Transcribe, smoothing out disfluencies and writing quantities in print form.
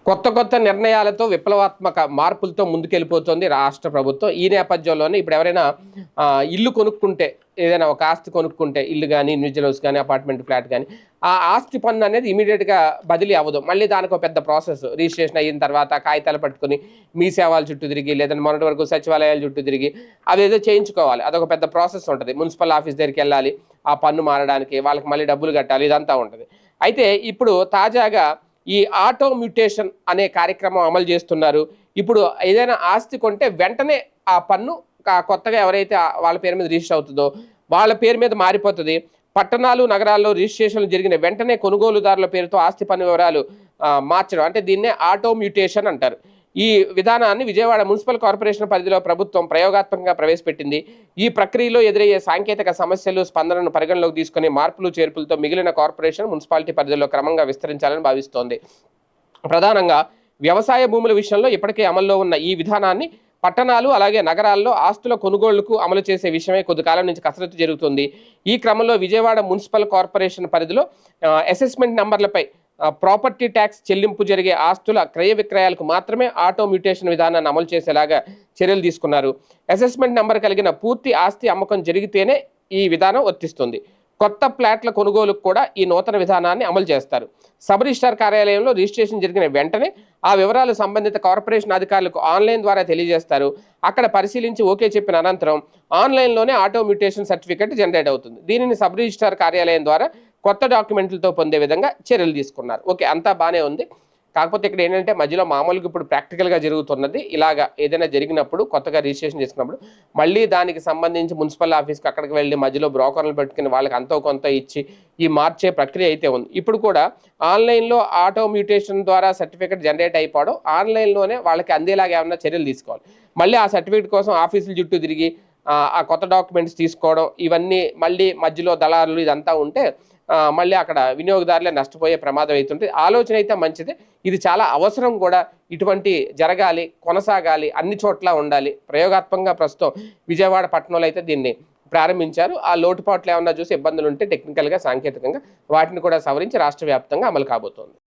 కొత్త కొత్త నిర్ణయాలతో విప్లవాత్మక మార్పులతో ముందుకెళ్ళిపోతుంది రాష్ట్ర ప్రభుత్వం. ఈ నేపథ్యంలోనే ఇప్పుడు ఎవరైనా ఇల్లు కొనుక్కుంటే, ఏదైనా ఒక ఆస్తి కొనుక్కుంటే, ఇల్లు గానీ, ఇండివిడ్యువల్ హౌస్ గానీ, అపార్ట్మెంట్ ఫ్లాట్ గానీ, ఆ ఆస్తి పన్ను అనేది ఇమీడియట్‌గా బదిలీ అవ్వదు. మళ్ళీ దానికో పెద్ద ప్రాసెస్. రిజిస్ట్రేషన్ అయిన తర్వాత కాగితాలు పట్టుకొని మీ సేవల చుట్టూ తిరిగి, లేదంటే మొన్నటి వరకు సచివాలయాల చుట్టూ తిరిగి అదేదో చేయించుకోవాలి. అదొక పెద్ద ప్రాసెస్ ఉంటది. మున్సిపల్ ఆఫీస్ దగ్గరికెళ్ళాలి. ఆ పన్ను మారడానికి, వాళ్ళకి మళ్ళీ డబ్బులు కట్టాలి. ఇదంతా ఉంటది. అయితే ఇప్పుడు తాజాగా ఈ ఆటో మ్యూటేషన్ అనే కార్యక్రమం అమలు చేస్తున్నారు. ఇప్పుడు ఏదైనా ఆస్తి కొంటే వెంటనే ఆ పన్ను కొత్తగా ఎవరైతే వాళ్ళ పేరు మీద రిజిస్టర్ అవుతుందో వాళ్ళ పేరు మీద మారిపోతుంది. పట్టణాలు, నగరాల్లో రిజిస్ట్రేషన్లు జరిగిన వెంటనే కొనుగోలుదారుల పేరుతో ఆస్తి పన్ను వివరాలు మార్చడం, అంటే దీన్నే ఆటో మ్యూటేషన్ అంటారు. ఈ విధానాన్ని విజయవాడ మున్సిపల్ కార్పొరేషన్ పరిధిలో ప్రభుత్వం ప్రయోగాత్మకంగా ప్రవేశపెట్టింది. ఈ ప్రక్రియలో ఎదురయ్యే సాంకేతిక సమస్యలు, స్పందనను పరిగణలోకి తీసుకుని మార్పులు చేర్పులతో మిగిలిన కార్పొరేషన్, మున్సిపాలిటీ పరిధిలో క్రమంగా విస్తరించాలని భావిస్తోంది. ప్రధానంగా వ్యవసాయ భూముల విషయంలో ఇప్పటికే అమల్లో ఉన్న ఈ విధానాన్ని పట్టణాలు అలాగే నగరాల్లో ఆస్తుల కొనుగోళ్లకు అమలు చేసే విషయమై కొద్ది కాలం నుంచి కసరత్తు జరుగుతుంది. ఈ క్రమంలో విజయవాడ మున్సిపల్ కార్పొరేషన్ పరిధిలో అసెస్మెంట్ నంబర్లపై ప్రాపర్టీ ట్యాక్స్ చెల్లింపు జరిగే ఆస్తుల క్రయ విక్రయాలకు మాత్రమే ఆటో మ్యూటేషన్ విధానాన్ని అమలు చేసేలాగా చర్యలు తీసుకున్నారు. అసెస్మెంట్ నంబర్ కలిగిన పూర్తి ఆస్తి అమ్మకం జరిగితేనే ఈ విధానం వర్తిస్తుంది. కొత్త ఫ్లాట్ల కొనుగోలుకు కూడా ఈ నూతన విధానాన్ని అమలు చేస్తారు. సబ్ రిజిస్ట్రార్ కార్యాలయంలో రిజిస్ట్రేషన్ జరిగిన వెంటనే ఆ వివరాలు సంబంధిత కార్పొరేషన్ అధికారులకు ఆన్లైన్ ద్వారా తెలియజేస్తారు. అక్కడ పరిశీలించి ఓకే చెప్పిన అనంతరం ఆన్లైన్లోనే ఆటో మ్యూటేషన్ సర్టిఫికెట్ జనరేట్ అవుతుంది. దీనిని సబ్ రిజిస్ట్రార్ కార్యాలయం ద్వారా కొత్త డాక్యుమెంట్లతో పొందే విధంగా చర్యలు తీసుకున్నారు. ఓకే, అంతా బాగానే ఉంది. కాకపోతే ఇక్కడ ఏంటంటే మధ్యలో మామూలుగా ఇప్పుడు ప్రాక్టికల్గా జరుగుతున్నది ఇలాగా, ఏదైనా జరిగినప్పుడు కొత్తగా రిజిస్ట్రేషన్ చేసుకున్నప్పుడు మళ్ళీ దానికి సంబంధించి మున్సిపల్ ఆఫీస్కి అక్కడికి వెళ్ళి మధ్యలో బ్రోకర్లు పెట్టుకుని వాళ్ళకి అంతో కొంత ఇచ్చి ఈ మార్చే ప్రక్రియ అయితే ఉంది. ఇప్పుడు కూడా ఆన్లైన్లో ఆటో మ్యూటేషన్ ద్వారా సర్టిఫికేట్ జనరేట్ అయిపోవడం, ఆన్లైన్లోనే వాళ్ళకి అందేలాగా ఏమన్నా చర్యలు తీసుకోవాలి. మళ్ళీ ఆ సర్టిఫికేట్ కోసం ఆఫీసుల చుట్టూ తిరిగి ఆ కొత్త డాక్యుమెంట్స్ తీసుకోవడం, ఇవన్నీ మళ్ళీ మధ్యలో దళారులు ఇదంతా ఉంటే మళ్ళీ అక్కడ వినియోగదారులే నష్టపోయే ప్రమాదం అవుతుంటుంది. ఆలోచన అయితే మంచిదే, ఇది చాలా అవసరం కూడా. ఇటువంటి జరగాలి, కొనసాగాలి, అన్ని చోట్ల ఉండాలి. ప్రయోగాత్మకంగా ప్రస్తుతం విజయవాడ పట్టణంలో అయితే దీన్ని ప్రారంభించారు. ఆ లోటుపాట్లు ఏమన్నా చూసి ఇబ్బందులు ఉంటే టెక్నికల్గా, సాంకేతికంగా వాటిని కూడా సవరించి రాష్ట్ర వ్యాప్తంగా అమలు కాబోతోంది.